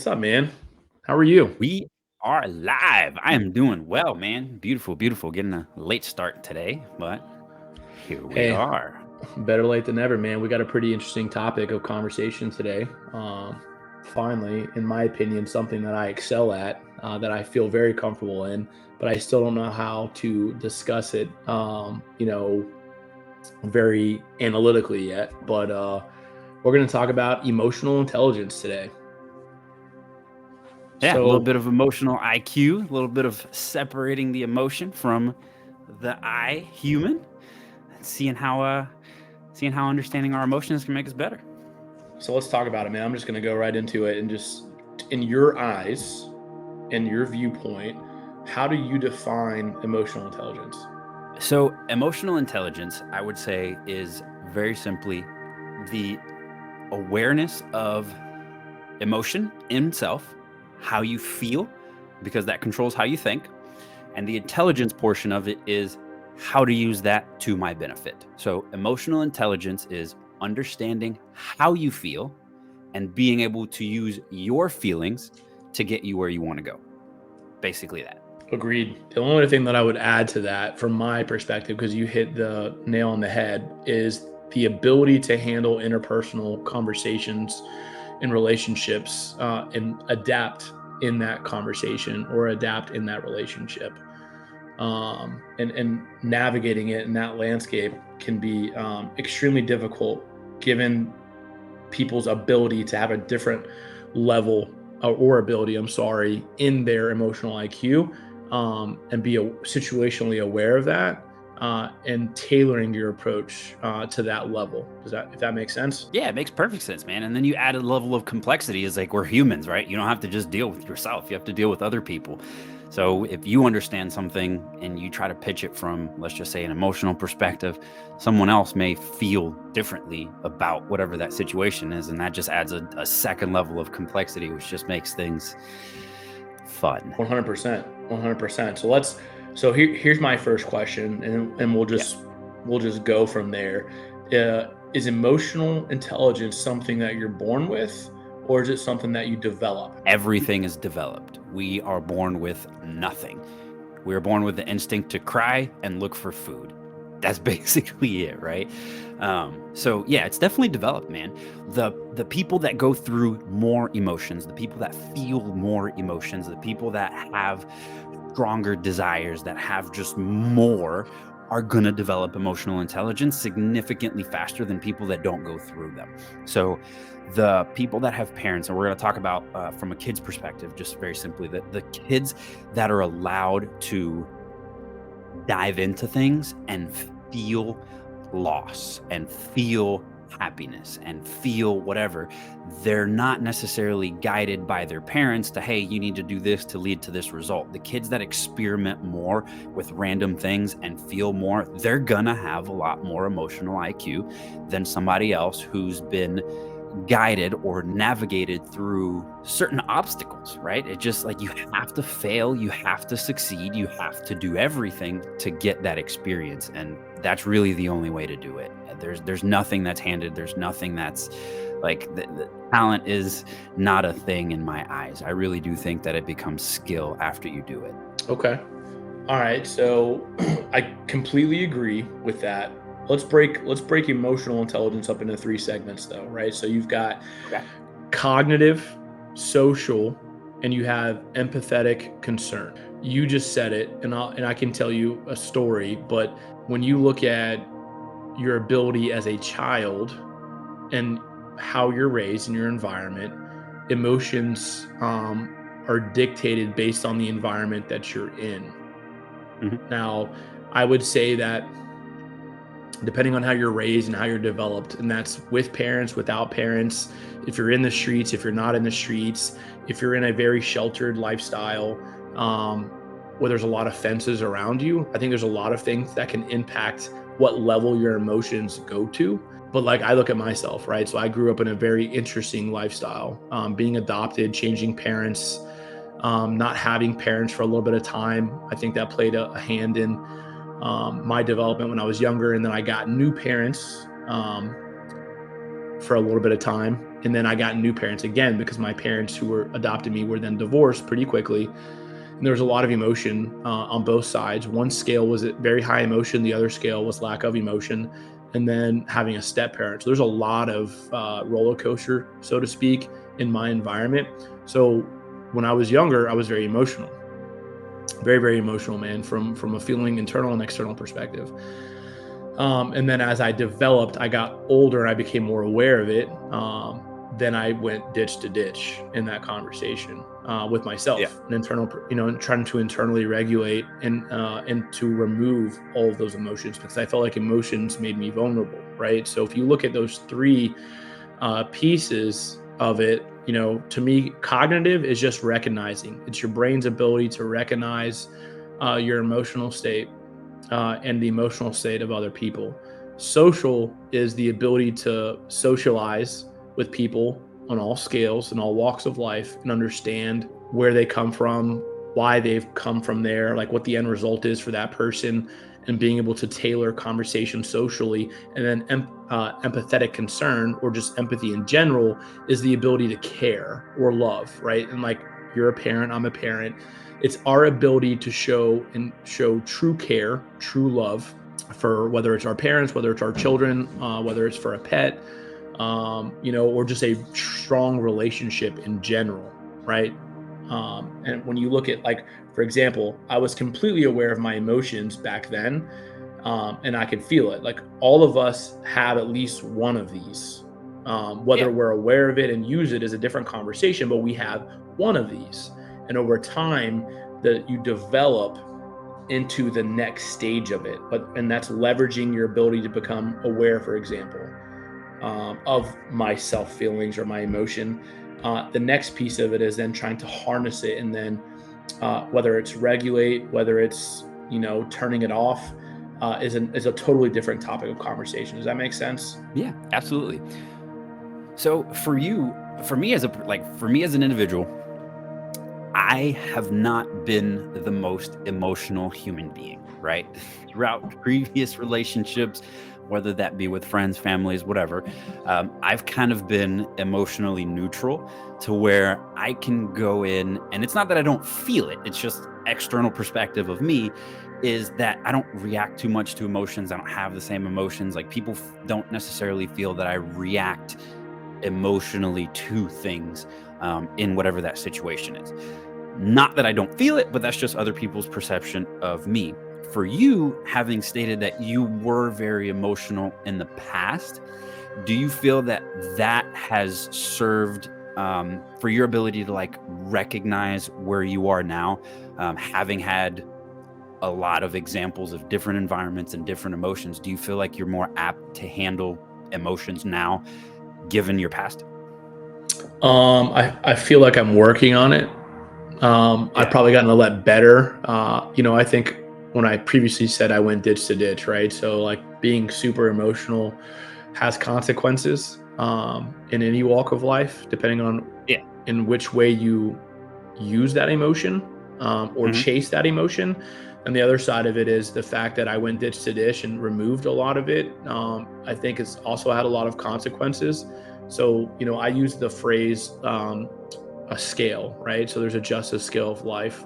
What's up, man? How are you? We are live. I am doing well, man. Beautiful, beautiful. Getting a late start today, but here we Hey, are. better late than never, man. We got a pretty interesting topic of conversation today. Finally, in my opinion, something that I excel at, that I feel very comfortable in, but I still don't know how to discuss it, very analytically yet. But we're going to talk about emotional intelligence today. Yeah, a little So, bit of emotional IQ, a little bit of separating the emotion from the I human, seeing how understanding our emotions can make us better. so let's talk about it, man. I'm just going to go right into it and just, in your eyes, in your viewpoint, how do you define emotional intelligence? So, emotional intelligence, I would say, is very simply the awareness of emotion in itself, how you feel, because that controls how you think. And the intelligence portion of it is how to use that to my benefit. So, emotional intelligence is understanding how you feel and being able to use your feelings to get you where you want to go. Basically, that. Agreed. The only thing that I would add to that, from my perspective, because you hit the nail on the head, is the ability to handle interpersonal conversations and relationships, and adapt in that conversation or adapt in that relationship. And navigating it in that landscape can be extremely difficult given people's ability to have a different level, or ability, I'm sorry, in their emotional IQ, and be situationally aware of that, and tailoring your approach to that level. Does that, if that makes sense? Yeah, it makes perfect sense, man. And then you add a level of complexity is like we're humans, right? You don't have to just deal with yourself, you have to deal with other people. So if you understand something and you try to pitch it from, let's just say, an emotional perspective, someone else may feel differently about whatever that situation is. And that just adds a second level of complexity, which just makes things fun. 100%. 100%. So here's my first question, and we'll Yeah. just go from there. Is emotional intelligence something that you're born with, or is it something that you develop? Everything is developed. We are born with nothing. We are born with the instinct to cry and look for food. That's basically it, right? So yeah, it's definitely developed, man. The people that go through more emotions, the people that feel more emotions, the people that have stronger desires, that have just more, are going to develop emotional intelligence significantly faster than people that don't go through them. So, the people that have parents, and we're going to talk about from a kid's perspective, just very simply, the kids that are allowed to dive into things and feel loss and feel happiness and feel whatever, they're not necessarily guided by their parents to, hey, you need to do this to lead to this result. The kids that experiment more with random things and feel more, they're gonna have a lot more emotional IQ than somebody else who's been guided or navigated through certain obstacles, right? It just like you have to fail, you have to succeed, you have to do everything to get that experience. And that's really the only way to do it. There's nothing that's handed, there's nothing that's like the talent is not a thing in my eyes. I really do think that it becomes skill after you do it. Okay. All right. So I completely agree with that. Let's break emotional intelligence up into three segments, though, right? So you've got Okay. cognitive, social, and you have empathetic concern. You just said it, and I can tell you a story, but when you look at your ability as a child and how you're raised in your environment, emotions, are dictated based on the environment that you're in. Mhm. Now, I would say that depending on how you're raised and how you're developed, and that's with parents, without parents, if you're in the streets, if you're not in the streets, if you're in a very sheltered lifestyle, um, where there's a lot of fences around you, I think there's a lot of things that can impact what level your emotions go to. But like, I look at myself, right? So I grew up in a very interesting lifestyle, being adopted, changing parents, not having parents for a little bit of time. I think that played a hand in my development when I was younger. And then I got new parents, for a little bit of time. And then I got new parents again because my parents who were adopted me were then divorced pretty quickly. And there was a lot of emotion on both sides. One scale was very high emotion, the other scale was lack of emotion. And then having a step parent. So there's a lot of roller coaster, so to speak, in my environment. So when I was younger, I was very emotional, very, very emotional, man, from a feeling internal and external perspective. And then as I developed, I got older and I became more aware of it. Then I went ditch to ditch in that conversation with Yeah. myself, an internal, trying to internally regulate and to remove all of those emotions because I felt like emotions made me vulnerable, right? So if you look at those three pieces of it, to me, cognitive is just recognizing. It's your brain's ability to recognize your emotional state and the emotional state of other people. Social is the ability to socialize with people on all scales and all walks of life and understand where they come from, why they've come from there, like what the end result is for that person, and being able to tailor conversation socially. And then empathetic concern or just empathy in general is the ability to care or love, right? And like you're a parent, I'm a parent, it's our ability to show true care, true love for whether it's our parents, whether it's our children, whether it's for a pet, or just a strong relationship in general, right? And when you look at, like, for example, I was completely aware of my emotions back then, and I could feel it. Like all of us have at least one of these. Yeah. Whether we're aware of it and use it is a different conversation, but we have one of these. And over time, that you develop into the next stage of it. And that's leveraging your ability to become aware, for example, of my self feelings or my emotion. The next piece of it is then trying to harness it, and then whether it's regulate, whether it's turning it off, is a totally different topic of conversation. Does that make sense? Yeah, absolutely. So for me as an individual, I have not been the most emotional human being, right? Throughout previous relationships, whether that be with friends, families, whatever, I've kind of been emotionally neutral to where I can go in, and it's not that I don't feel it, it's just external perspective of me is that I don't react too much to emotions. I don't have the same emotions. Like people don't necessarily feel that I react emotionally to things in whatever that situation is. Not that I don't feel it, but that's just other people's perception of me. For you, having stated that you were very emotional in the past, do you feel that that has served for your ability to like recognize where you are now, having had a lot of examples of different environments and different emotions? Do you feel like you're more apt to handle emotions now, given your past? I feel like I'm working on it. I've Yeah. probably gotten a lot better. I think when I previously said I went ditch to ditch, right? So like being super emotional has consequences in any walk of life, depending on Yeah. in which way you use that emotion or Hmm. chase that emotion. And the other side of it is the fact that I went ditch to dish and removed a lot of it. I think it's also had a lot of consequences. So, I use the phrase a scale, right? So there's a justice scale of life.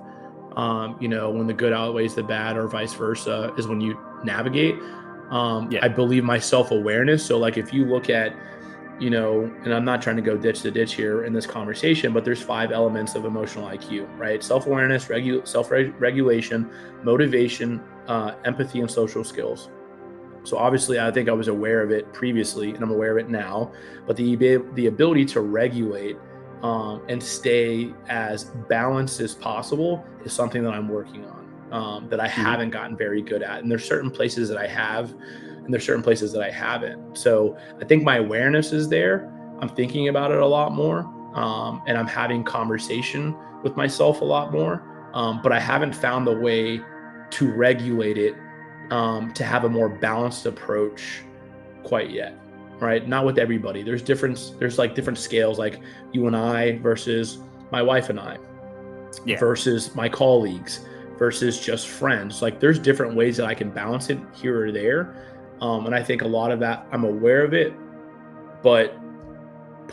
When the good outweighs the bad or vice versa is when you navigate. Yeah. I believe my self awareness. So, like, if you look at and I'm not trying to go ditch to ditch here in this conversation, but there's 5 elements of emotional IQ, right? Self-awareness, self-regulation, motivation, empathy, and social skills. So obviously, I think I was aware of it previously, and I'm aware of it now. But the ability to regulate and stay as balanced as possible is something that I'm working on. That I Hmm. haven't gotten very good at, and there's certain places that I have, and there's certain places that I haven't. So I think my awareness is there. I'm thinking about it a lot more, and I'm having conversation with myself a lot more. But I haven't found the way to regulate it to have a more balanced approach quite yet, right? Not with everybody. There's like different scales, like you and I versus my wife and I Yeah. versus my colleagues versus just friends. Like there's different ways that I can balance it here or there. And I think a lot of that I'm aware of it, but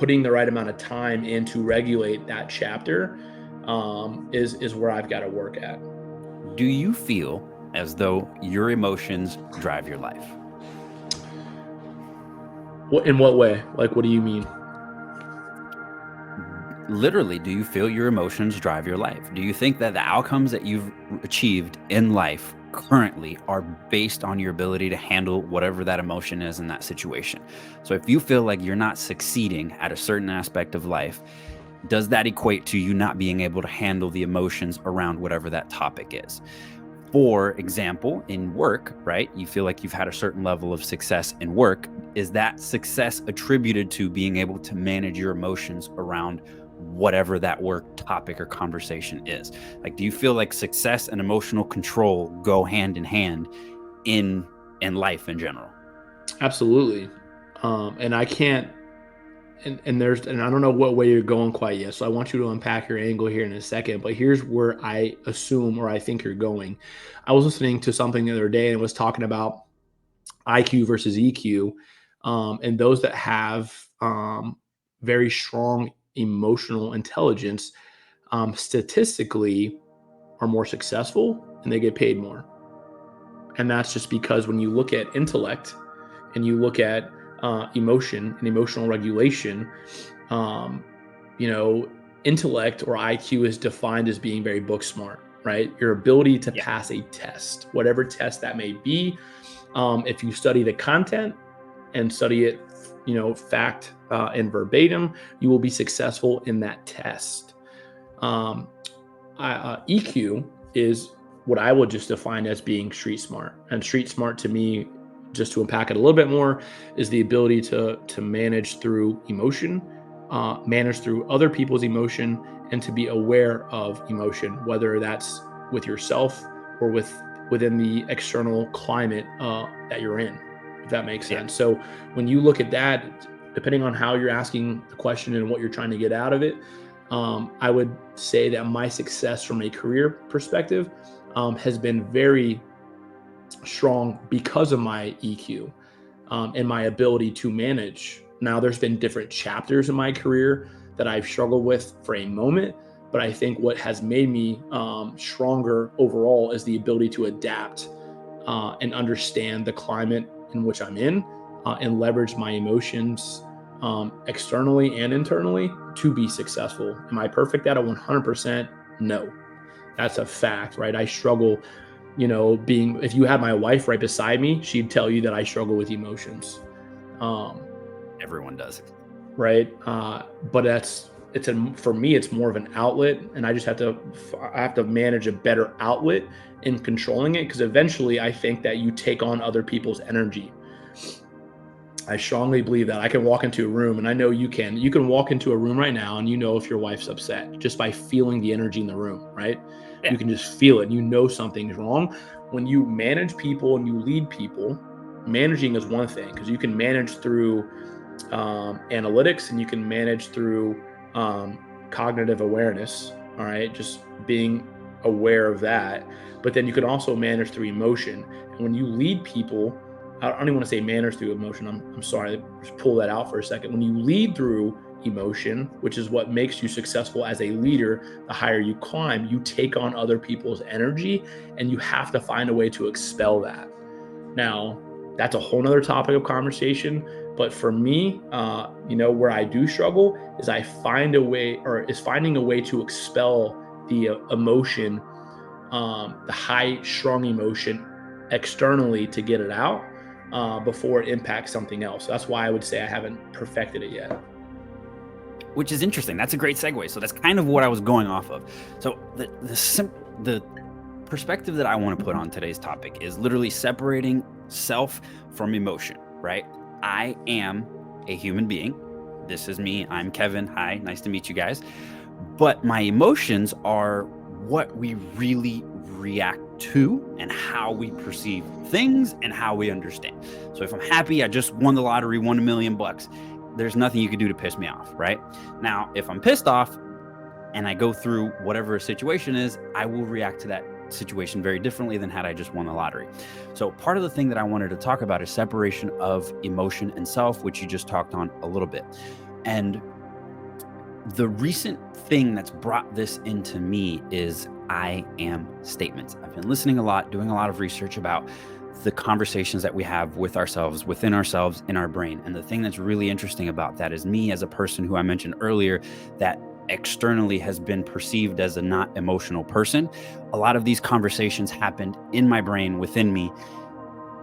putting the right amount of time in to regulate that chapter is where I've got to work at. Do you feel as though your emotions drive your life? In what way? Like, what do you mean? Literally, do you feel your emotions drive your life? Do you think that the outcomes that you've achieved in life currently are based on your ability to handle whatever that emotion is in that situation? So if you feel like you're not succeeding at a certain aspect of life, does that equate to you not being able to handle the emotions around whatever that topic is? For example, in work, right? You feel like you've had a certain level of success in work. Is that success attributed to being able to manage your emotions around whatever that work topic or conversation is? Like, do you feel like success and emotional control go hand in hand in life in general? Absolutely. And I can't, and I don't know what way you're going quite yet. So I want you to unpack your angle here in a second. But here's where I assume or I think you're going. I was listening to something the other day and it was talking about IQ versus EQ, and those that have very strong emotional intelligence statistically are more successful and they get paid more. And that's just because when you look at intellect and you look at emotion and emotional regulation, um, you know, intellect or IQ is defined as being very book smart, right? Your ability to Yeah. pass a test, whatever test that may be. If you study the content and study it, fact and verbatim, you will be successful in that test. Um, EQ is what I would just define as being street smart. And street smart to me, just to unpack it a little bit more, is the ability to manage through emotion, manage through other people's emotion, and to be aware of emotion, whether that's with yourself or within the external climate that you're in, if that makes Yeah. sense. So when you look at that, depending on how you're asking the question and what you're trying to get out of it, I would say that my success from a career perspective has been very strong because of my EQ and my ability to manage. Now, there's been different chapters in my career that I've struggled with for a moment, but I think what has made me stronger overall is the ability to adapt and understand the climate in which I'm in and leverage my emotions externally and internally to be successful. Am I perfect at it 100%? No, that's a fact, right? I struggle, if you had my wife right beside me, she'd tell you that I struggle with emotions. Um, Everyone does. right. But for me, it's more of an outlet and I have to manage a better outlet in controlling it. Cause eventually I think that you take on other people's energy. I strongly believe that I can walk into a room and I know you can walk into a room right now and if your wife's upset just by feeling the energy in the room, right? Yeah. You can just feel it. Something's wrong. When you manage people and you lead people, managing is one thing because you can manage through analytics and you can manage through cognitive awareness. All right. Just being aware of that. But then you can also manage through emotion. And when you lead people, I don't even want to say manage through emotion. I'm sorry. Just pull that out for a second. When you lead through emotion, which is what makes you successful as a leader, the higher you climb, you take on other people's energy and you have to find a way to expel that. Now, that's a whole nother topic of conversation. But for me, where I do struggle is finding a way to expel the emotion, the high, strong emotion externally to get it out before it impacts something else. That's why I would say I haven't perfected it yet. Which is interesting. That's a great segue. So that's kind of what I was going off of. So the perspective that I want to put on today's topic is literally separating self from emotion, right? I am a human being. This is me. I'm Kevin. Hi, nice to meet you guys. But my emotions are what we really react to and how we perceive things and how we understand. So if I'm happy, I just won the lottery, won $1 million bucks. There's nothing you can do to piss me off, right? Now, if I'm pissed off and I go through whatever a situation is, I will react to that situation very differently than had I just won the lottery. So part of the thing that I wanted to talk about is separation of emotion and self, which you just talked on a little bit. And the recent thing that's brought this into me is I am statements. I've been listening a lot, doing a lot of research about the conversations that we have with ourselves, within ourselves, in our brain. And the thing that's really interesting about that is me as a person who I mentioned earlier that externally has been perceived as a not emotional person. A lot of these conversations happened in my brain, within me,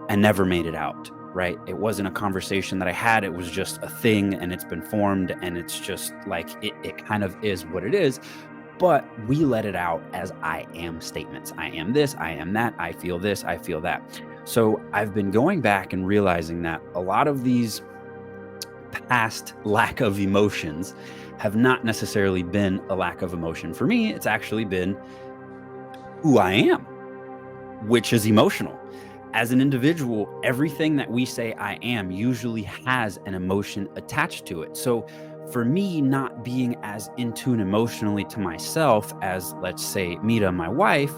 and never made it out. Right. It wasn't a conversation that I had. It was just a thing, and it's been formed, and it's just like it kind of is what it is. But we let it out as I am statements. I am this, I am that, I feel this, I feel that. So I've been going back and realizing that a lot of these past lack of emotions have not necessarily been a lack of emotion. For me, it's actually been who I am, which is emotional. As an individual, everything that we say I am usually has an emotion attached to it. So for me, not being as in tune emotionally to myself as, let's say, Mita, my wife,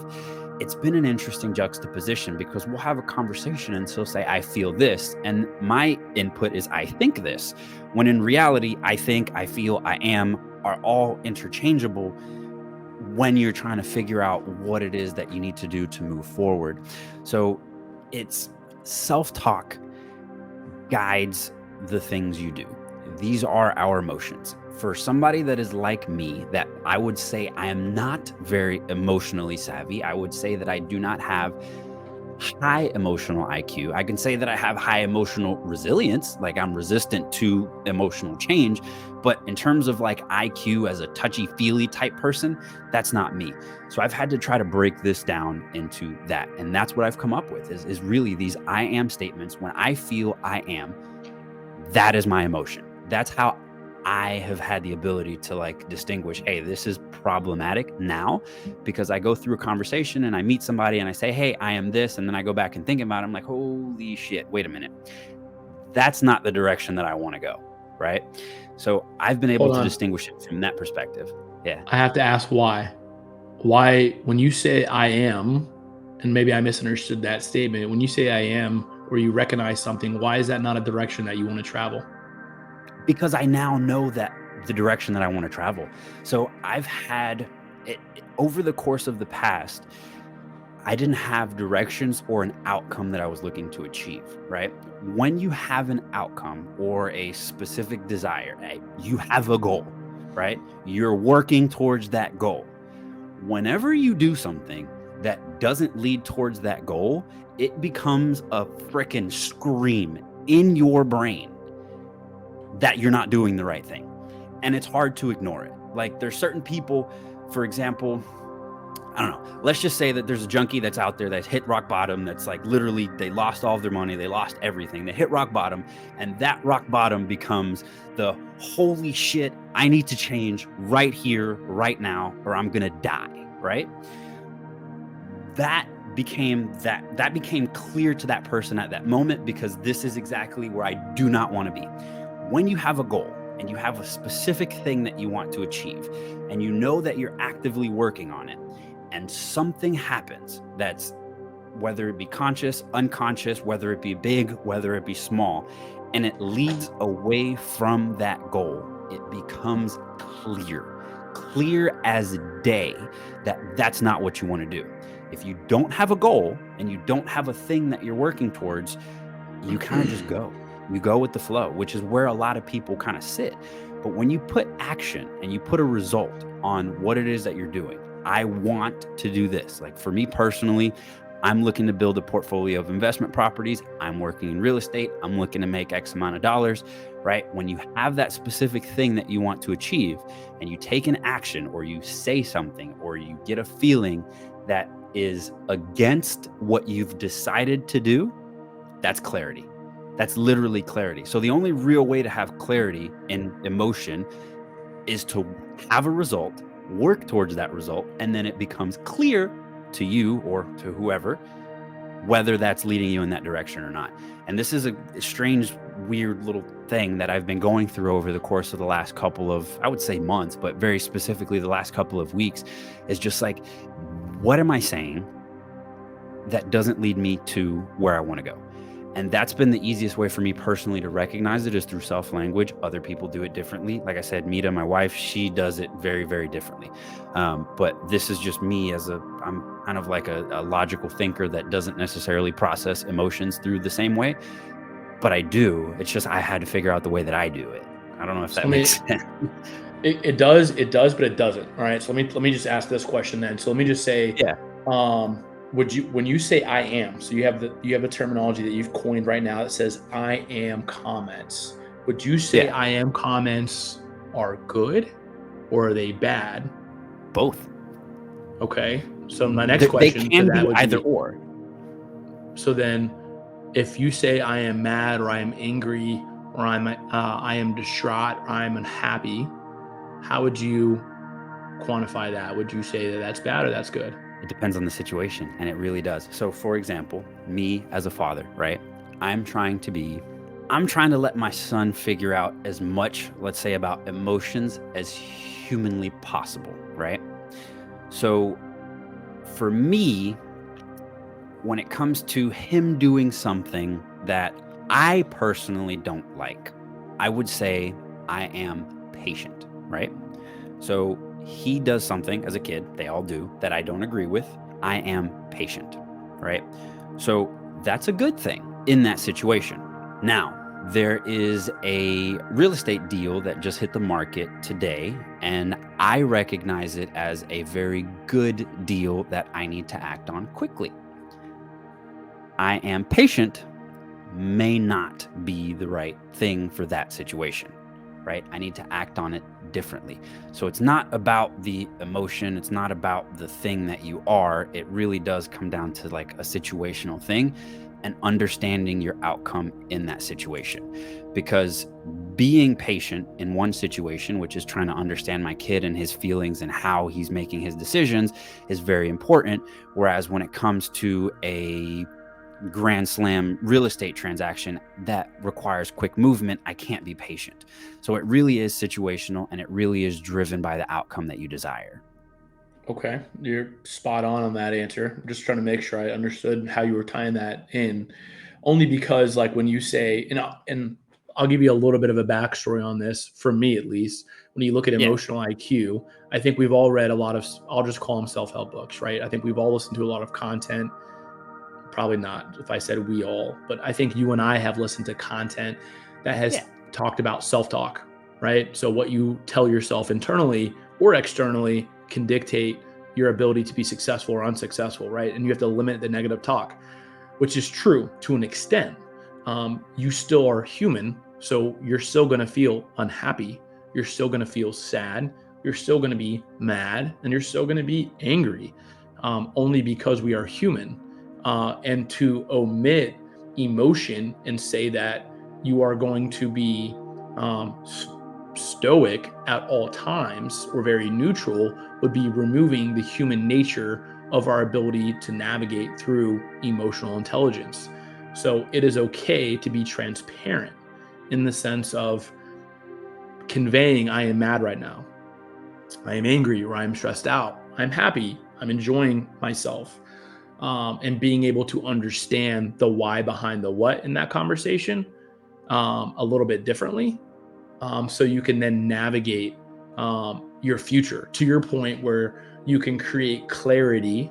it's been an interesting juxtaposition because we'll have a conversation and she'll say, I feel this. And my input is, I think this. When in reality, I think, I feel, I am are all interchangeable when you're trying to figure out what it is that you need to do to move forward. So it's self-talk guides the things you do. These are our emotions. For somebody that is like me, that I would say I am not very emotionally savvy, I would say that I do not have high emotional IQ. I can say that I have high emotional resilience, like I'm resistant to emotional change. But in terms of like IQ as a touchy-feely type person, that's not me. So I've had to try to break this down into that. And that's what I've come up with is really these I am statements. When I feel I am, that is my emotion. That's how I have had the ability to like distinguish, hey, this is problematic now, because I go through a conversation and I meet somebody and I say, hey, I am this. And then I go back and think about it. I'm like, holy shit, wait a minute. That's not the direction that I want to go. Right. So I've been able Hold to on. distinguish it from that perspective. Yeah. I have to ask why. Why, when you say I am, and maybe I misunderstood that statement, when you say I am or you recognize something, why is that not a direction that you want to travel? Because I now know that the direction that I want to travel. So I've had it over the course of the past, I didn't have directions or an outcome that I was looking to achieve, right? When you have an outcome or a specific desire, you have a goal, right? You're working towards that goal. Whenever you do something that doesn't lead towards that goal, it becomes a freaking scream in your brain that you're not doing the right thing. And it's hard to ignore it. Like there's certain people, for example, I don't know. Let's just say that there's a junkie that's out there that's hit rock bottom. That's like literally they lost all of their money. They lost everything. They hit rock bottom. And that rock bottom becomes the holy shit, I need to change right here, right now, or I'm going to die. Right. That became clear to that person at that moment, because this is exactly where I do not want to be. When you have a goal and you have a specific thing that you want to achieve and you know that you're actively working on it, and something happens that's, whether it be conscious, unconscious, whether it be big, whether it be small, and it leads away from that goal, it becomes clear as day that that's not what you want to do. If you don't have a goal and you don't have a thing that you're working towards, you kind of just go. You go with the flow, which is where a lot of people kind of sit. But when you put action and you put a result on what it is that you're doing, I want to do this. Like for me personally, I'm looking to build a portfolio of investment properties. I'm working in real estate. I'm looking to make X amount of dollars, right? When you have that specific thing that you want to achieve and you take an action or you say something or you get a feeling that is against what you've decided to do, that's clarity. That's literally clarity. So the only real way to have clarity in emotion is to have a result, work towards that result, and then it becomes clear to you or to whoever whether that's leading you in that direction or not. And this is a strange, weird little thing that I've been going through over the course of the last couple of, I would say months, but very specifically the last couple of weeks, is just like, what am I saying that doesn't lead me to where I want to go? And that's been the easiest way for me personally to recognize it is through self-language. Other people do it differently. Like I said, Mita, my wife, she does it very, very differently. But this is just me I'm kind of like a logical thinker that doesn't necessarily process emotions through the same way, but I do. It's just I had to figure out the way that I do it. I don't know if So that makes sense. it does, but it doesn't. All right. So let me just ask this question then. So let me just say, Yeah, um, would you when you say I am, so you have a terminology that you've coined right now that says I am comments. Would you say yeah, I am comments are good or are they bad? both. Okay. So my next They question to can that be would either be, or. so then if you say I am mad or I am angry or I am distraught or I am unhappy, how would you quantify that? Would you say that that's bad or that's good? It depends on the situation, and it really does. So, for example, me as a father, right? I'm trying to be, I'm trying to let my son figure out as much, let's say, about emotions as humanly possible, right? So, for me, when it comes to him doing something that I personally don't like, I would say I am patient, right? So he does something as a kid, they all do, that I don't agree with. I am patient, right? So that's a good thing in that situation. Now, there is a real estate deal that just hit the market today, and I recognize it as a very good deal that I need to act on quickly. I am patient may not be the right thing for that situation, right? I need to act on it differently. So it's not about the emotion, it's not about the thing that you are. It really does come down to like a situational thing and understanding your outcome in that situation. Because being patient in one situation, which is trying to understand my kid and his feelings and how he's making his decisions, is very important. Whereas when it comes to a grand slam real estate transaction that requires quick movement, I can't be patient. So it really is situational and it really is driven by the outcome that you desire. Okay, you're spot on that answer. I'm just trying to make sure I understood how you were tying that in. Only because, like, when you say, and I'll give you a little bit of a backstory on this, for me at least. When you look at Yeah. emotional IQ, I think we've all read a lot of, I'll just call them self help books, right? I think we've all listened to a lot of content. Probably not if I said we all, but I think you and I have listened to content that Yeah. has talked about self talk, right? So what you tell yourself internally or externally can dictate your ability to be successful or unsuccessful, right? And you have to limit the negative talk, which is true to an extent. You still are human, so you're still going to feel unhappy. You're still going to feel sad. You're still going to be mad, and you're still going to be angry, only because we are human. And to omit emotion and say that you are going to be um, stoic at all times or very neutral would be removing the human nature of our ability to navigate through emotional intelligence. So it is okay to be transparent in the sense of conveying, I am mad right now, I am angry, or I'm stressed out, I'm happy, I'm enjoying myself, and being able to understand the why behind the what in that conversation a little bit differently, so you can then navigate your future to your point where you can create clarity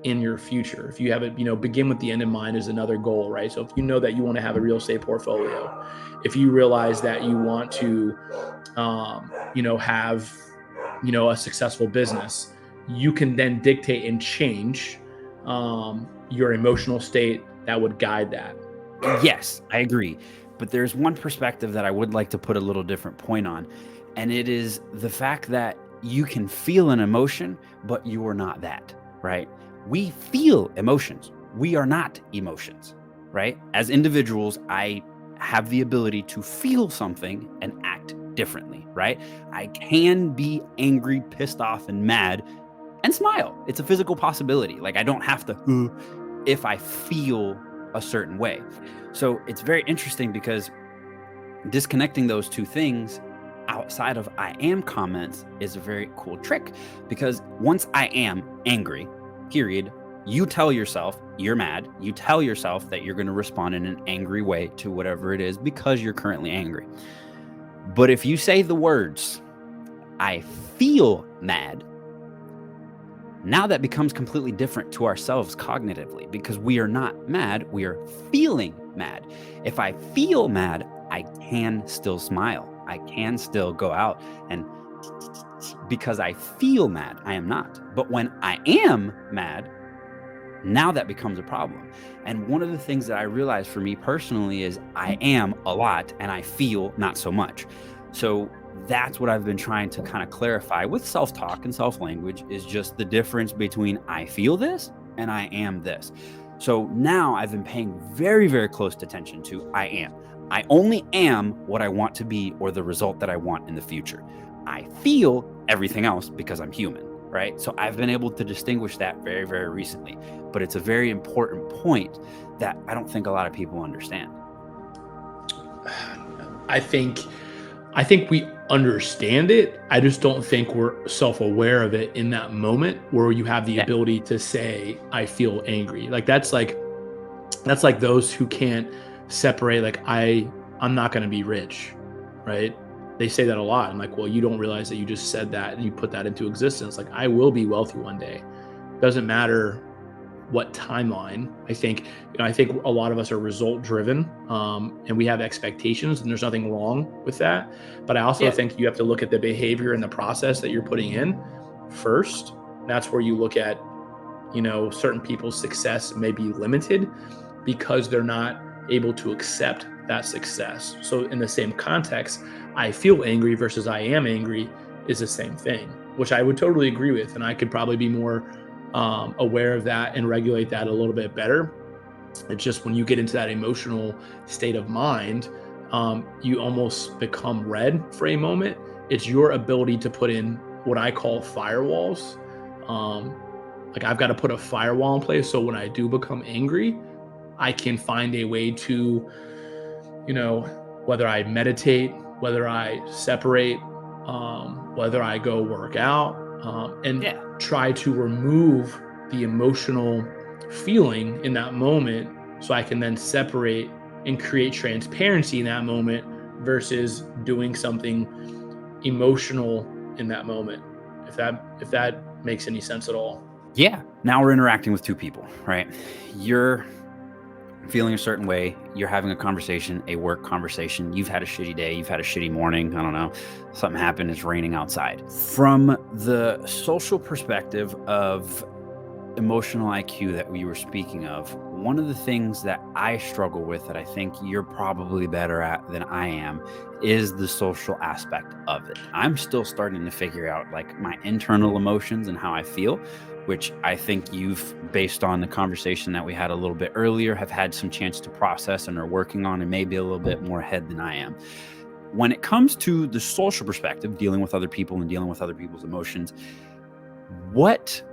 in your future. If you have it, begin with the end in mind is another goal, right? So if you know that you want to have a real estate portfolio, if you realize that you want to, have, a successful business, you can then dictate and change your emotional state that would guide that. Yes, I agree. But there's one perspective that I would like to put a little different point on, and it is the fact that you can feel an emotion, but you are not that, right? We feel emotions. We are not emotions, right? As individuals, I have the ability to feel something and act differently, right? I can be angry, pissed off, and mad and smile. It's a physical possibility. Like I don't have to if I feel a certain way. So it's very interesting because disconnecting those two things outside of I am comments is a very cool trick because once I am angry, period, You tell yourself you're mad. You tell yourself that you're going to respond in an angry way to whatever it is because you're currently angry. But if you say the words, I feel mad, now that becomes completely different to ourselves cognitively, because we are not mad, we are feeling mad. If I feel mad, I can still smile. I can still go out and because I feel mad, I am not. But when I am mad, now that becomes a problem. And one of the things that I realized for me personally is I am a lot and I feel not so much. So that's what I've been trying to kind of clarify with self-talk and self-language, is just the difference between I feel this and I am this. So now I've been paying very, very close attention to I am. I only am what I want to be or the result that I want in the future. I feel everything else because I'm human, right? So I've been able to distinguish that very, very recently. But it's a very important point that I don't think a lot of people understand. I think we understand it. I just don't think we're self-aware of it in that moment where you have the Yeah. ability to say, I feel angry. Like that's like those who can't separate, like I'm not gonna be rich, right? They say that a lot. I'm like, well, you don't realize that you just said that and you put that into existence. Like, I will be wealthy one day. Doesn't matter what timeline. I think a lot of us are result driven, and we have expectations, and there's nothing wrong with that. But I also Yeah. think you have to look at the behavior and the process that you're putting in first. That's where you look at, certain people's success may be limited because they're not able to accept that success. So in the same context, I feel angry versus I am angry is the same thing, which I would totally agree with. And I could probably be more aware of that and regulate that a little bit better. It's just when you get into that emotional state of mind, you almost become red for a moment. It's your ability to put in what I call firewalls. Like, I've got to put a firewall in place so when I do become angry, I can find a way to, whether I meditate, whether I separate, whether I go work out, and Yeah. try to remove the emotional feeling in that moment so I can then separate and create transparency in that moment versus doing something emotional in that moment. If that makes any sense at all. Yeah. Now we're interacting with two people, right? You're feeling a certain way. You're having a conversation, a work conversation. You've had a shitty day. You've had a shitty morning. I don't know. Something happened. It's raining outside. From the social perspective of emotional IQ that we were speaking of, one of the things that I struggle with that I think you're probably better at than I am is the social aspect of it. I'm still starting to figure out like my internal emotions and how I feel, which I think you've, based on the conversation that we had a little bit earlier, have had some chance to process and are working on and maybe a little bit more ahead than I am. When it comes to the social perspective, dealing with other people and dealing with other people's emotions, what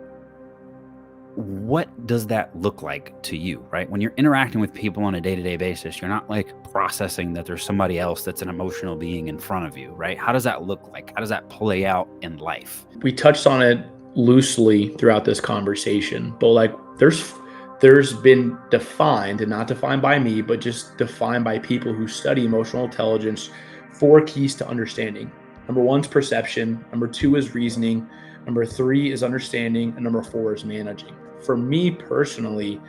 does that look like to you, right? When you're interacting with people on a day-to-day basis, you're not like processing that there's somebody else that's an emotional being in front of you, right? How does that look like? How does that play out in life? We touched on it loosely throughout this conversation, but like there's been defined, and not defined by me, but just defined by people who study emotional intelligence, 4 keys to understanding. Number 1 is perception, number 2 is reasoning, number 3 is understanding, and number 4 is managing. For me personally,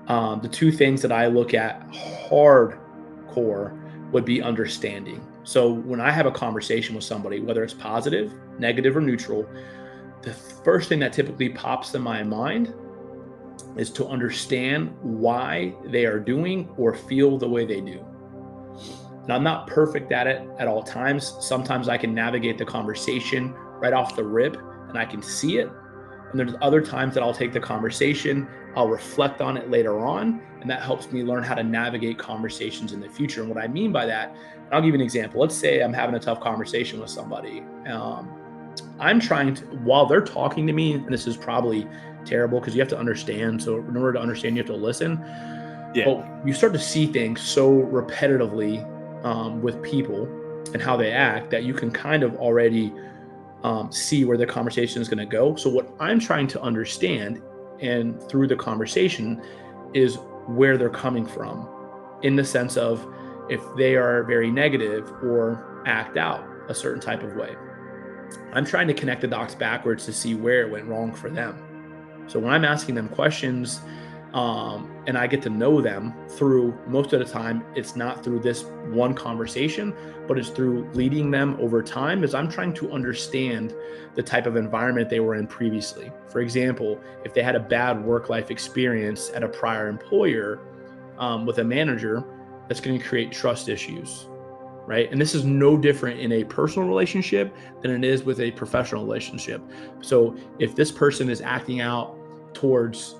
the 2 things that I look at hardcore would be understanding. So when I have a conversation with somebody, whether it's positive, negative, or neutral, the first thing that typically pops in my mind is to understand why they are doing or feel the way they do. And I'm not perfect at it at all times. Sometimes I can navigate the conversation right off the rip and I can see it. And there's other times that I'll take the conversation, I'll reflect on it later on, and that helps me learn how to navigate conversations in the future. And what I mean by that, I'll give you an example. Let's say I'm having a tough conversation with somebody. I'm trying to, while they're talking to me, and this is probably terrible because you have to understand. So in order to understand, you have to listen. Yeah. But you start to see things so repetitively with people and how they act that you can kind of already see where the conversation is going to go. So what I'm trying to understand and through the conversation is where they're coming from, in the sense of if they are very negative or act out a certain type of way. I'm trying to connect the dots backwards to see where it went wrong for them. So when I'm asking them questions, and I get to know them through, most of the time, it's not through this one conversation, but it's through leading them over time, as I'm trying to understand the type of environment they were in previously. For example, if they had a bad work-life experience at a prior employer, with a manager, that's going to create trust issues, right? And this is no different in a personal relationship than it is with a professional relationship. So if this person is acting out towards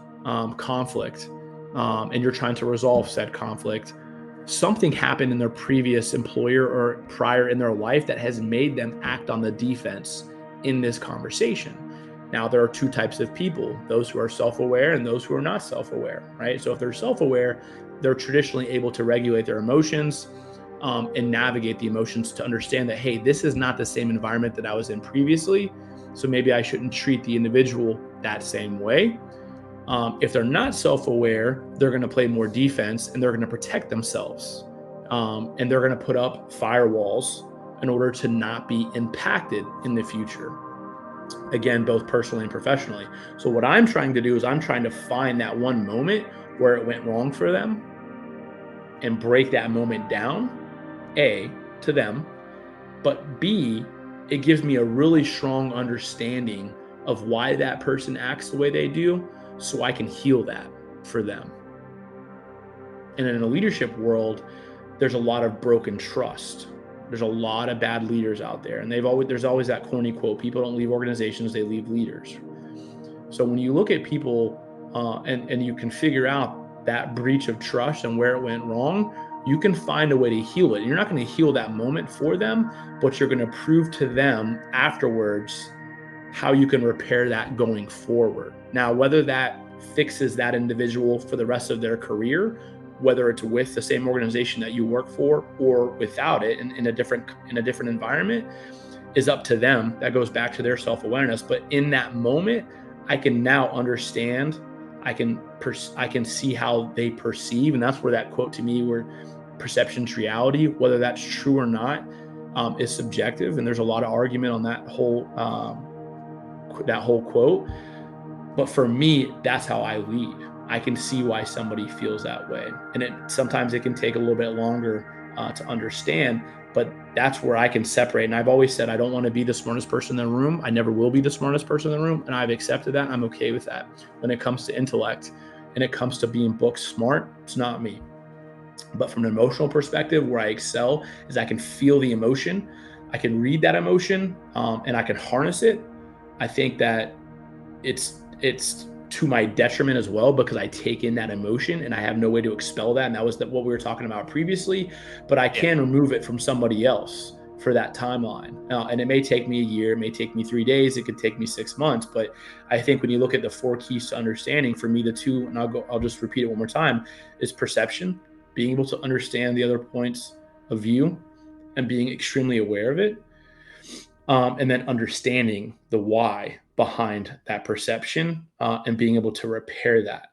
conflict, and you're trying to resolve said conflict, something happened in their previous employer or prior in their life that has made them act on the defense in this conversation. Now, there are two types of people: those who are self aware and those who are not self aware, right? So if they're self aware, they're traditionally able to regulate their emotions, and navigate the emotions to understand that, hey, this is not the same environment that I was in previously. So maybe I shouldn't treat the individual that same way. If they're not self aware, they're going to play more defense and they're going to protect themselves. And they're going to put up firewalls in order to not be impacted in the future. Again, both personally and professionally. So, what I'm trying to do is I'm trying to find that one moment where it went wrong for them and break that moment down, A, to them, but B, it gives me a really strong understanding of why that person acts the way they do, so I can heal that for them. And in a leadership world, there's a lot of broken trust. There's a lot of bad leaders out there, and there's always that corny quote: people don't leave organizations, they leave leaders. So when you look at people, and you can figure out that breach of trust and where it went wrong, you can find a way to heal it. You're not going to heal that moment for them, but you're going to prove to them afterwards how you can repair that going forward. Now, whether that fixes that individual for the rest of their career, whether it's with the same organization that you work for or without it in a different environment, is up to them. That goes back to their self-awareness. But in that moment, I can now understand. I can see how they perceive, and that's where that quote to me, where perception's reality, whether that's true or not, is subjective, and there's a lot of argument on that whole quote. But for me, that's how I lead. I can see why somebody feels that way, and sometimes it can take a little bit longer to understand. But that's where I can separate. And I've always said I don't want to be the smartest person in the room. I never will be the smartest person in the room, and I've accepted that. I'm okay with that. When it comes to intellect and it comes to being book smart, it's not me. But from an emotional perspective, where I excel is I can feel the emotion, I can read that emotion, and I can harness it. I think that it's to my detriment as well, because I take in that emotion and I have no way to expel that. And that was what we were talking about previously. But I Yeah. can remove it from somebody else for that timeline. And it may take me a year, it may take me 3 days, it could take me 6 months. But I think when you look at the four keys to understanding, for me, the two, and I'll just repeat it one more time, is perception, being able to understand the other points of view and being extremely aware of it, and then understanding the why behind that perception, and being able to repair that.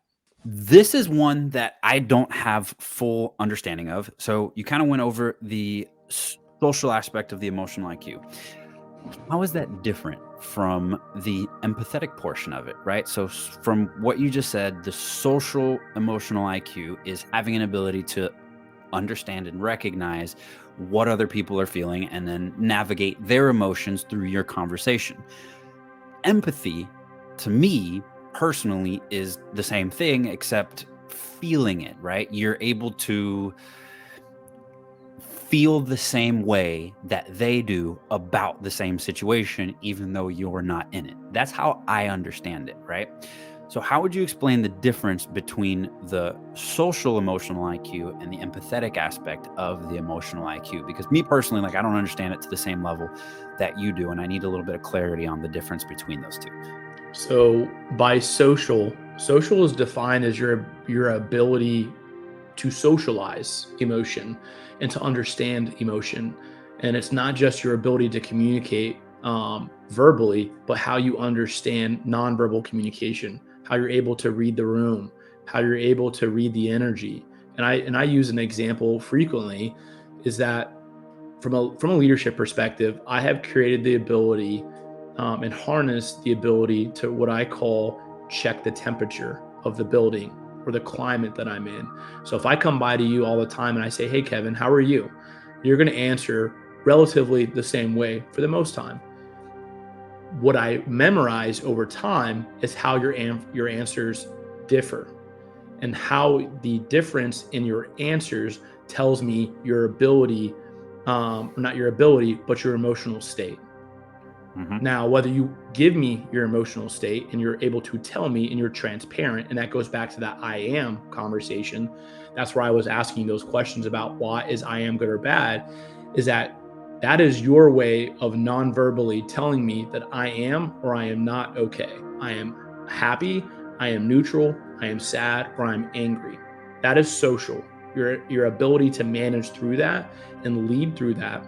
This is one that I don't have full understanding of. So you kind of went over the social aspect of the emotional IQ. How is that different from the empathetic portion of it, right? So, from what you just said, the social emotional IQ is having an ability to understand and recognize what other people are feeling and then navigate their emotions through your conversation. Empathy, to me personally, is the same thing, except feeling it, right? You're able to feel the same way that they do about the same situation, even though you're not in it. That's how I understand it, right? So, how would you explain the difference between the social emotional IQ and the empathetic aspect of the emotional IQ? Because me personally, like, I don't understand it to the same level that you do, and I need a little bit of clarity on the difference between those two. So by social is defined as your ability to socialize emotion and to understand emotion. And it's not just your ability to communicate verbally, but how you understand nonverbal communication, how you're able to read the room, how you're able to read the energy. And I use an example frequently is that from a leadership perspective, I have created the ability and harness the ability to what I call check the temperature of the building or the climate that I'm in. So if I come by to you all the time and I say, "Hey, Kevin, how are you?" You're going to answer relatively the same way for the most time. What I memorize over time is how your answers differ and how the difference in your answers tells me your ability, or not your ability, but your emotional state. Mm-hmm. Now, whether you give me your emotional state and you're able to tell me and you're transparent, and that goes back to that I am conversation. That's where I was asking those questions about why is I am good or bad, is that is your way of non-verbally telling me that I am or I am not okay. I am happy, I am neutral, I am sad, or I'm angry. That is social. Your ability to manage through that and lead through that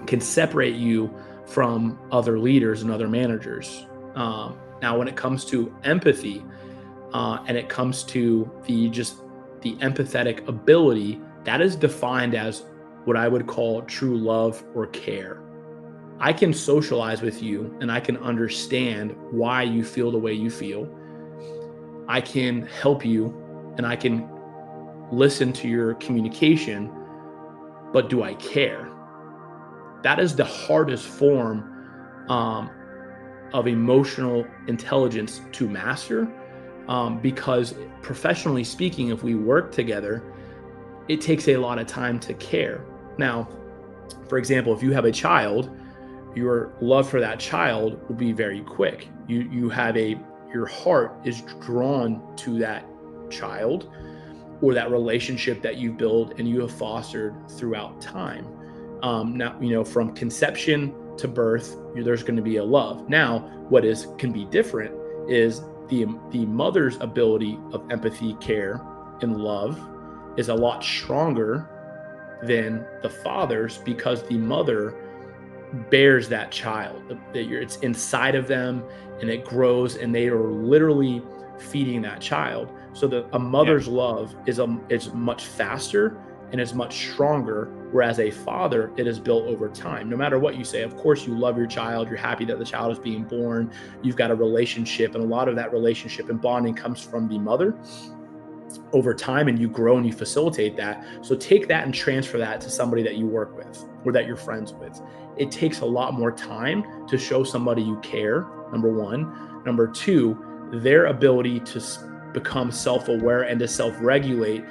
can separate you from other leaders and other managers. Now, when it comes to empathy, and it comes to the empathetic ability, that is defined as what I would call true love or care. I can socialize with you and I can understand why you feel the way you feel. I can help you and I can listen to your communication, but do I care? That is the hardest form um, of emotional intelligence to master, because professionally speaking, if we work together, it takes a lot of time to care. Now, for example, if you have a child, your love for that child will be very quick. You have your heart is drawn to that child or that relationship that you build and you have fostered throughout time. Now, from conception to birth, there's going to be a love. Now, what is can be different is the mother's ability of empathy, care, and love is a lot stronger than the father's because the mother bears that child. It's inside of them and it grows, and they are literally feeding that child. So that a Yeah. mother's love is much faster and is much stronger, whereas a father, it is built over time. No matter what you say, of course, you love your child. You're happy that the child is being born. You've got a relationship, and a lot of that relationship and bonding comes from the mother over time, and you grow and you facilitate that. So take that and transfer that to somebody that you work with or that you're friends with. It takes a lot more time to show somebody you care, number one. Number two, their ability to become self-aware and to self-regulate,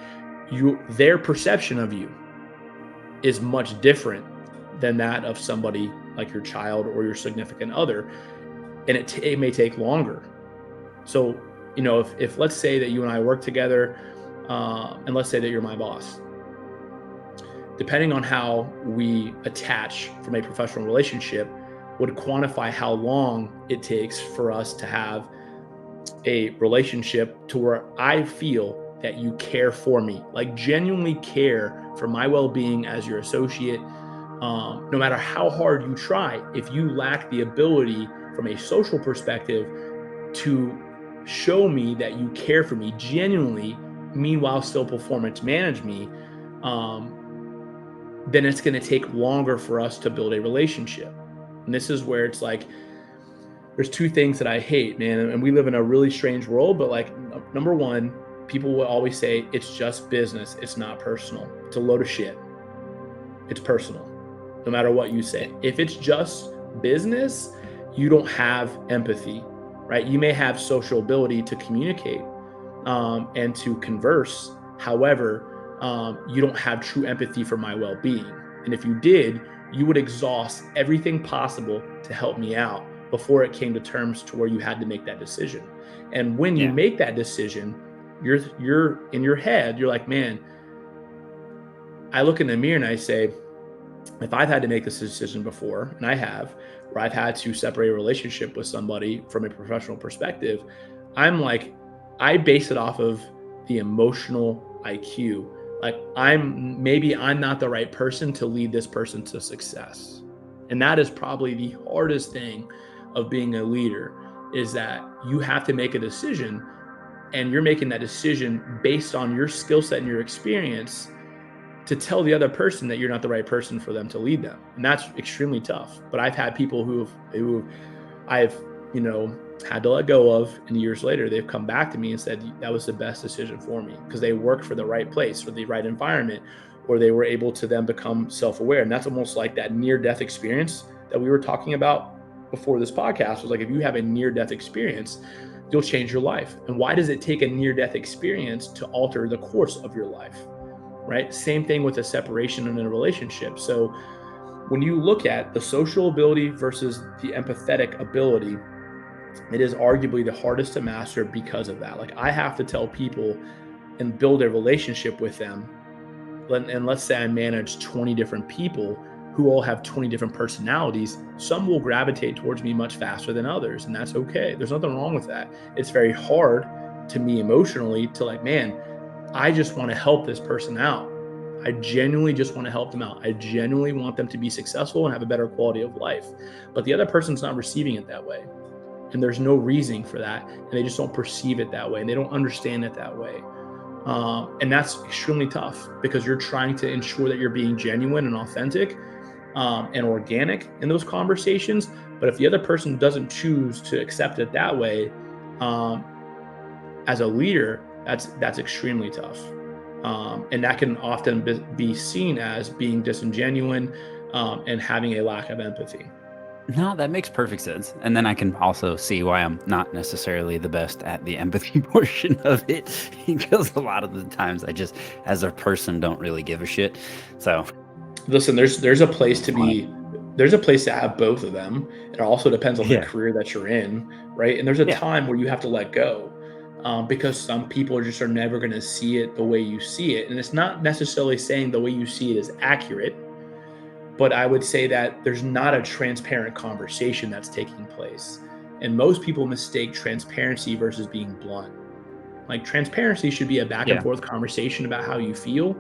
their perception of you is much different than that of somebody like your child or your significant other, and it may take longer. So, if let's say that you and I work together, and let's say that you're my boss, depending on how we attach from a professional relationship, would quantify how long it takes for us to have a relationship to where I feel that you care for me, like genuinely care for my well being as your associate. No matter how hard you try, if you lack the ability from a social perspective to show me that you care for me genuinely, meanwhile still performance manage me, um, then it's going to take longer for us to build a relationship. And this is where it's like, there's two things that I hate, man. And we live in a really strange world, but like, number one, people will always say it's just business, it's not personal. It's a load of shit. It's personal, no matter what you say. If it's just business, you don't have empathy, right? You may have social ability to communicate, and to converse. However, you don't have true empathy for my well being. And if you did, you would exhaust everything possible to help me out before it came to terms to where you had to make that decision. And when you Yeah. make that decision, you're in your head, you're like, man, I look in the mirror and I say, if I've had to make this decision before, and I have, where I've had to separate a relationship with somebody from a professional perspective, I'm like, I base it off of the emotional IQ. Like, I'm not the right person to lead this person to success. And that is probably the hardest thing of being a leader is that you have to make a decision, and you're making that decision based on your skill set and your experience to tell the other person that you're not the right person for them to lead them. And that's extremely tough. But I've had people who I've, you know, had to let go of, and years later they've come back to me and said that was the best decision for me, because they worked for the right place, for the right environment, or they were able to then become self-aware. And that's almost like that near-death experience that we were talking about before this podcast. Was like, if you have a near-death experience, you'll change your life. And why does it take a near-death experience to alter the course of your life? Right? Same thing with a separation in a relationship. So when you look at the social ability versus the empathetic ability, it is arguably the hardest to master because of that. Like, I have to tell people and build a relationship with them. And let's say I manage 20 different people who all have 20 different personalities. Some will gravitate towards me much faster than others, and that's okay. There's nothing wrong with that. It's very hard to me emotionally to, like, man, I just want to help this person out. I genuinely just want to help them out. I genuinely want them to be successful and have a better quality of life. But the other person's not receiving it that way. And there's no reasoning for that. And they just don't perceive it that way. And they don't understand it that way. And that's extremely tough, because you're trying to ensure that you're being genuine and authentic, and organic in those conversations. But if the other person doesn't choose to accept it that way, um, as a leader, that's extremely tough. And that can often be seen as being disingenuine, and having a lack of empathy. No, that makes perfect sense. And then I can also see why I'm not necessarily the best at the empathy portion of it, because a lot of the times I just, as a person, don't really give a shit. So, Listen, there's a place to funny. be, there's a place to have both of them. It also depends on the Yeah. career that you're in, right? And there's a Yeah. time where you have to let go, because some people are never going to see it the way you see it. And it's not necessarily saying the way you see it is accurate, but I would say that there's not a transparent conversation that's taking place. And most people mistake transparency versus being blunt. Like, transparency should be a back and Yeah. forth conversation about how you feel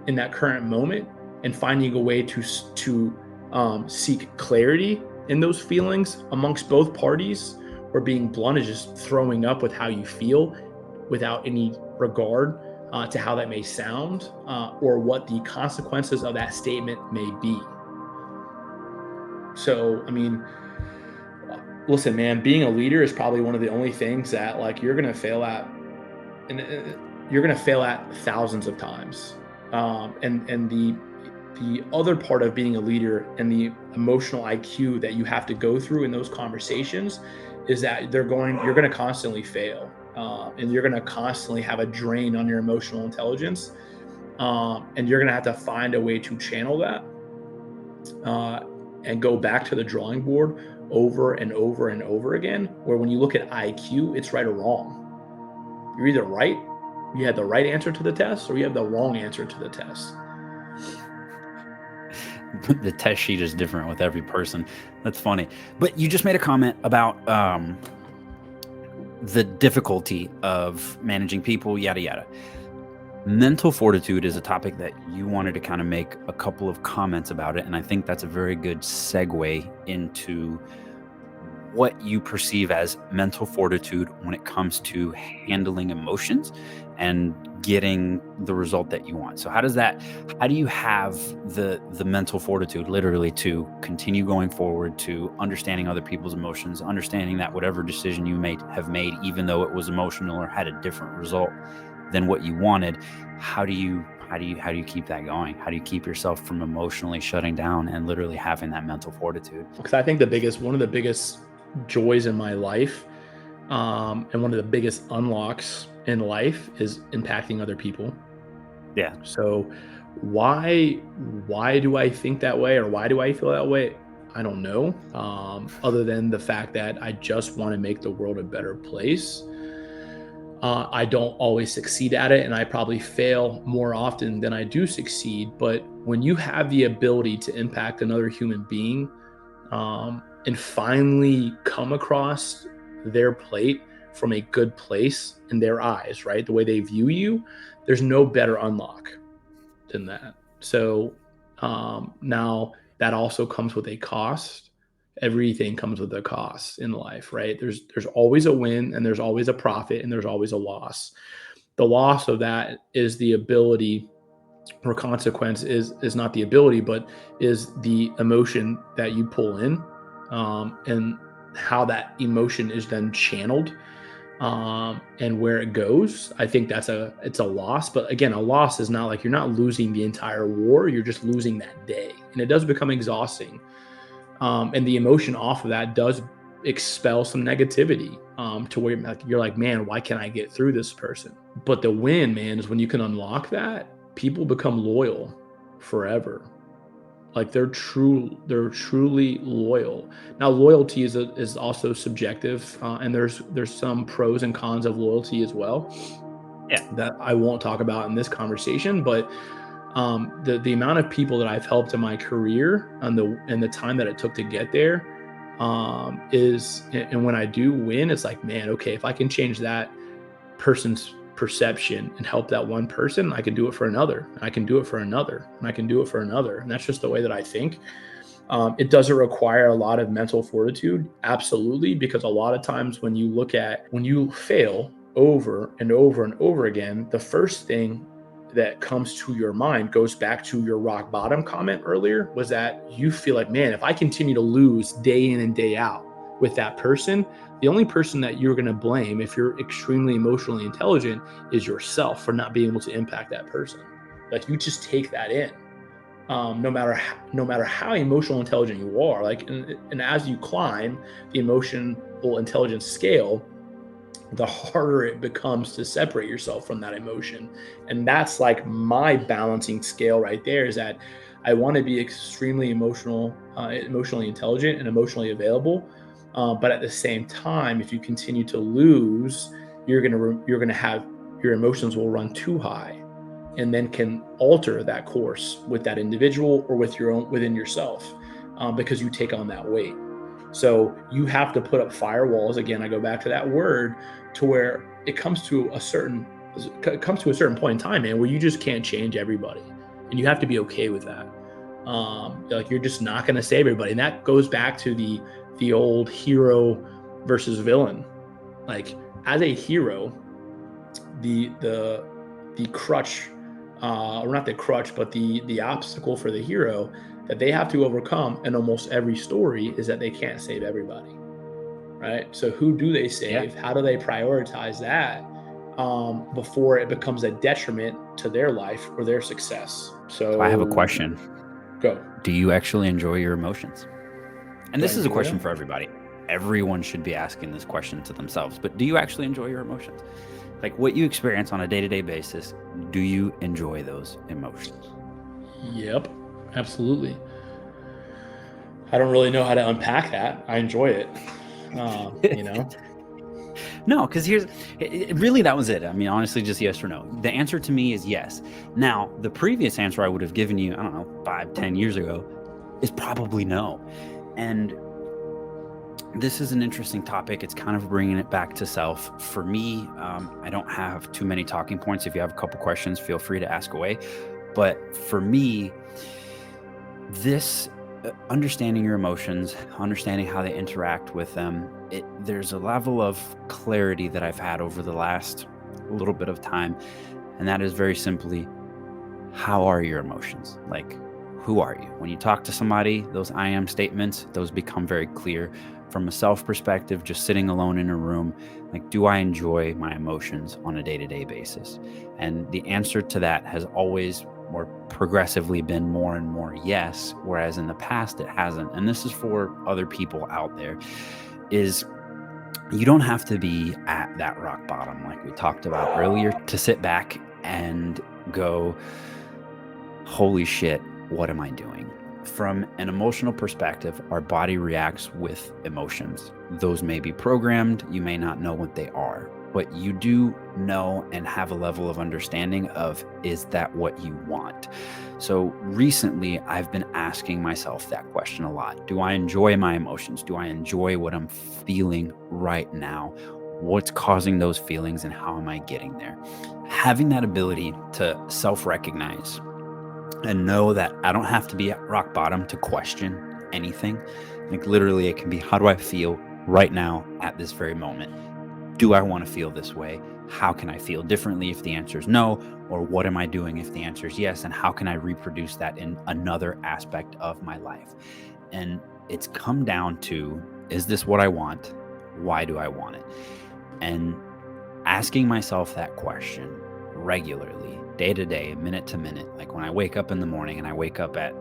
in that current moment, and finding a way to seek clarity in those feelings amongst both parties. Or being blunt is just throwing up with how you feel without any regard, to how that may sound, or what the consequences of that statement may be. So, I mean, listen, man, being a leader is probably one of the only things that, like, you're gonna fail at, and you're gonna fail at thousands of times. And the other part of being a leader and the emotional IQ that you have to go through in those conversations is that you're going to constantly fail, and you're going to constantly have a drain on your emotional intelligence, and you're going to have to find a way to channel that, uh, and go back to the drawing board over and over and over again. Where when you look at IQ, it's right or wrong. You're either right, you had the right answer to the test, or you have the wrong answer to the test. The test sheet is different with every person. That's funny. But you just made a comment about the difficulty of managing people, yada, yada. Mental fortitude is a topic that you wanted to kind of make a couple of comments about it. And I think that's a very good segue into what you perceive as mental fortitude when it comes to handling emotions and getting the result that you want. So how do you have the mental fortitude literally to continue going forward, to understanding other people's emotions, understanding that whatever decision you may have made, even though it was emotional or had a different result than what you wanted, how do you keep that going? How do you keep yourself from emotionally shutting down and literally having that mental fortitude? Because I think one of the biggest joys in my life, and one of the biggest unlocks in life, is impacting other people. Yeah. So why why do I think that way, or why do I feel that way? I don't know. Other than the fact that I just want to make the world a better place. I don't always succeed at it, and I probably fail more often than I do succeed. But when you have the ability to impact another human being, and finally come across their plate from a good place in their eyes, right? The way they view you, there's no better unlock than that. So, now that also comes with a cost, everything comes with a cost in life, right? There's always a win and there's always a profit and there's always a loss. The loss of that is the ability, or consequence is not the ability, but is the emotion that you pull in, and how that emotion is then channeled, and where it goes. I think it's a loss. But again, a loss is not like you're not losing the entire war, you're just losing that day, and it does become exhausting. And the emotion off of that does expel some negativity, to where you're like, man, why can't I get through this person? But the win, man, is when you can unlock that, people become loyal forever. Like they're truly loyal. Now, loyalty is also subjective, and there's some pros and cons of loyalty as well Yeah. that I won't talk about in this conversation. But the amount of people that I've helped in my career and the time that it took to get there, is, and when I do win, it's like, man, okay, if I can change that person's perception and help that one person, I can do it for another, and I can do it for another, and I can do it for another. And that's just the way that I think. It doesn't require a lot of mental fortitude, absolutely, because a lot of times when you fail over and over and over again, the first thing that comes to your mind goes back to your rock bottom comment earlier, was that you feel like, man, if I continue to lose day in and day out with that person, the only person that you're going to blame, if you're extremely emotionally intelligent, is yourself for not being able to impact that person. Like, you just take that in, no matter how emotional intelligent you are. Like, and as you climb the emotional intelligence scale, the harder it becomes to separate yourself from that emotion. And that's like my balancing scale right there, is that I want to be extremely emotionally intelligent and emotionally available. But at the same time, if you continue to lose, you're gonna have your emotions will run too high, and then can alter that course with that individual or with your own within yourself, because you take on that weight. So you have to put up firewalls. Again, I go back to that word, to where it comes to a certain point in time, man, where you just can't change everybody, and you have to be okay with that. Like, you're just not going to save everybody, and that goes back to the old hero versus villain. Like, as a hero, the crutch, or not the crutch, but the obstacle for the hero that they have to overcome in almost every story is that they can't save everybody, right? So who do they Yeah. save? How do they prioritize that, before it becomes a detriment to their life or their success? So I have a So question. go. Do you actually enjoy your emotions? And Do I this is a enjoy question them? for everybody. Everyone should be asking this question to themselves. But do you actually enjoy your emotions? Like what you experience on a day-to-day basis, do you enjoy those emotions? Yep, absolutely. I don't really know how to unpack that. I enjoy it. You know. No, because really that was it. I mean, honestly, just yes or no. The answer to me is yes. Now, the previous answer I would have given you, I don't know, 5, 10 years ago, is probably no. And this is an interesting topic. It's kind of bringing it back to self. For me, I don't have too many talking points. If you have a couple questions, feel free to ask away. But for me, this understanding your emotions, understanding how they interact with them, there's a level of clarity that I've had over the last little bit of time. And that is very simply, how are your emotions? Like, who are you? When you talk to somebody, those I am statements, those become very clear. From a self perspective, just sitting alone in a room, like, do I enjoy my emotions on a day to day basis? And the answer to that has always more progressively been more and more yes, whereas in the past it hasn't. And this is for other people out there, is you don't have to be at that rock bottom like we talked about earlier to sit back and go, holy shit, what am I doing? From an emotional perspective, our body reacts with emotions. Those may be programmed, you may not know what they are, but you do know and have a level of understanding of, is that what you want? So recently, I've been asking myself that question a lot. Do I enjoy my emotions? Do I enjoy what I'm feeling right now? What's causing those feelings and how am I getting there? Having that ability to self-recognize and know that I don't have to be at rock bottom to question anything. Like literally, it can be, how do I feel right now at this very moment? Do I want to feel this way? How can I feel differently if the answer is no? Or what am I doing if the answer is yes? And how can I reproduce that in another aspect of my life? And it's come down to, is this what I want? Why do I want it? And asking myself that question regularly, day to day, minute to minute, like when I wake up in the morning and I wake up at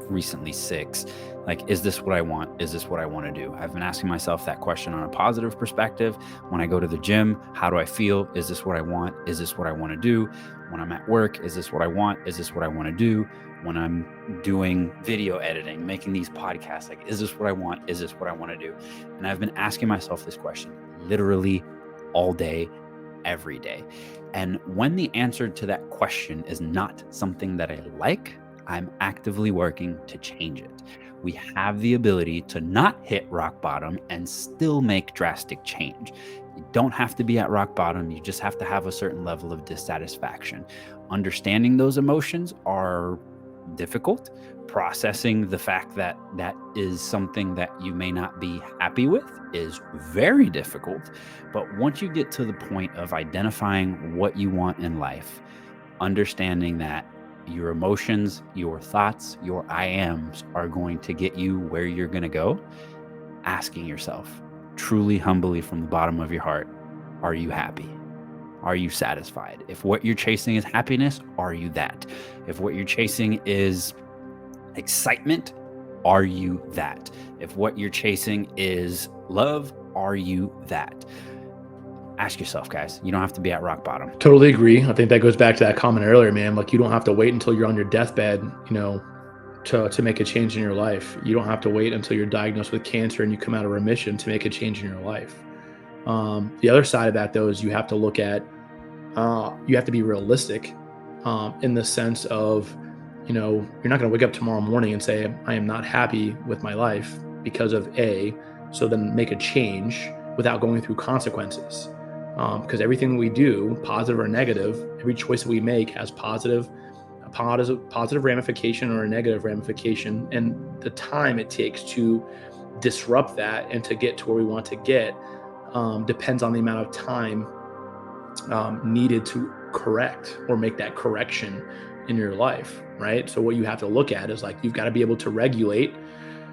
recently 6, like, is this what I want? Is this what I want to do? I've been asking myself that question on a positive perspective. When I go to the gym, how do I feel? Is this what I want? Is this what I want to do? When I'm at work, is this what I want? Is this what I want to do? When I'm doing video editing, making these podcasts, like, is this what I want? Is this what I want to do? And I've been asking myself this question literally all day, every day. And when the answer to that question is not something that I like, I'm actively working to change it. We have the ability to not hit rock bottom and still make drastic change. You don't have to be at rock bottom. You just have to have a certain level of dissatisfaction. Understanding those emotions are difficult. Processing the fact that that is something that you may not be happy with is very difficult. But once you get to the point of identifying what you want in life, understanding that your emotions, your thoughts, your I ams are going to get you where you're going to go, asking yourself truly, humbly, from the bottom of your heart, are you happy? Are you satisfied? If what you're chasing is happiness, are you that? If what you're chasing is excitement, are you that? If what you're chasing is love, are you that? Ask yourself, guys. You don't have to be at rock bottom. Totally agree. I think that goes back to that comment earlier, man. Like, you don't have to wait until you're on your deathbed, to make a change in your life. You don't have to wait until you're diagnosed with cancer and you come out of remission to make a change in your life. The other side of that, though, is you have to look at, you have to be realistic, in the sense of, you're not going to wake up tomorrow morning and say, I am not happy with my life because of A, so then make a change without going through consequences. Because everything we do, positive or negative, every choice that we make has a positive ramification or a negative ramification. And the time it takes to disrupt that and to get to where we want to get, depends on the amount of time needed to correct or make that correction in your life, right? So what you have to look at is, like, you've got to be able to regulate.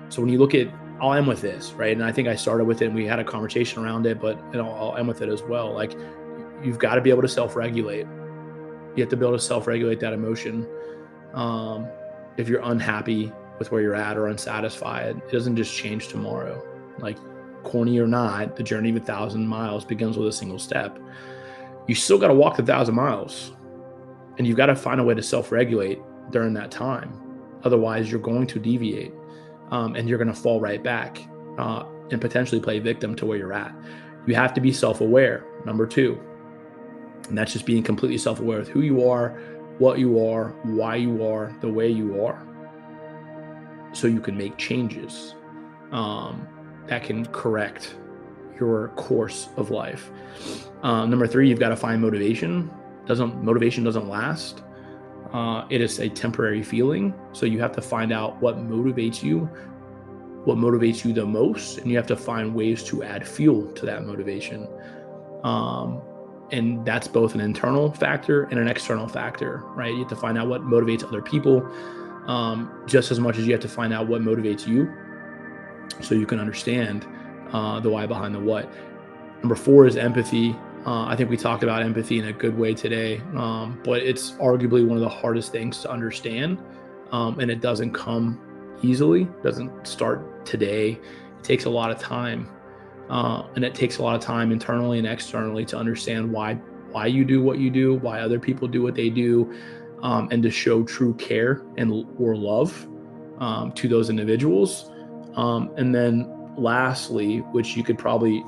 So when you look at, I'll end with this, right? And I think I started with it and we had a conversation around it, but I'll end with it as well. Like, you've got to be able to self-regulate. You have to be able to self-regulate that emotion. If you're unhappy with where you're at or unsatisfied, it doesn't just change tomorrow. Like, corny or not, the journey of 1,000 miles begins with a single step. You still got to walk the 1,000 miles, and you've got to find a way to self-regulate during that time. Otherwise, you're going to deviate, and you're going to fall right back, and potentially play victim to where you're at. You have to be self-aware, number 2. And that's just being completely self-aware of who you are, what you are, why you are the way you are, so you can make changes that can correct your course of life. Number 3, you've got to find motivation. Motivation doesn't last. It is a temporary feeling. So you have to find out what motivates you the most, and you have to find ways to add fuel to that motivation. And that's both an internal factor and an external factor, right? You have to find out what motivates other people, just as much as you have to find out what motivates you, so you can understand the why behind the what. Number 4 is empathy. I think we talked about empathy in a good way today, but it's arguably one of the hardest things to understand, and it doesn't come easily. It doesn't start today. It takes a lot of time, and it takes a lot of time internally and externally to understand why you do what you do, why other people do what they do, and to show true care or love to those individuals. And then lastly, which you could probably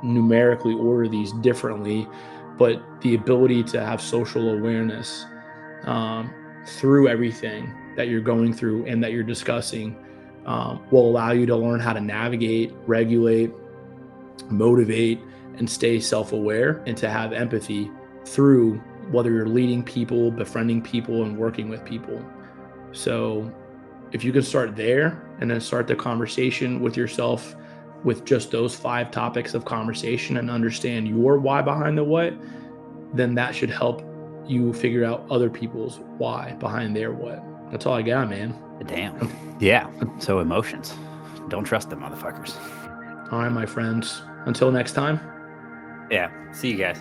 numerically order these differently, but the ability to have social awareness through everything that you're going through and that you're discussing, will allow you to learn how to navigate, regulate, motivate, and stay self-aware, and to have empathy through whether you're leading people, befriending people, and working with people. So if you can start there and then start the conversation with yourself with just those 5 topics of conversation and understand your why behind the what, then that should help you figure out other people's why behind their what. That's all I got, man. Damn. Yeah. So emotions. Don't trust them motherfuckers. All right, my friends. Until next time. Yeah. See you guys.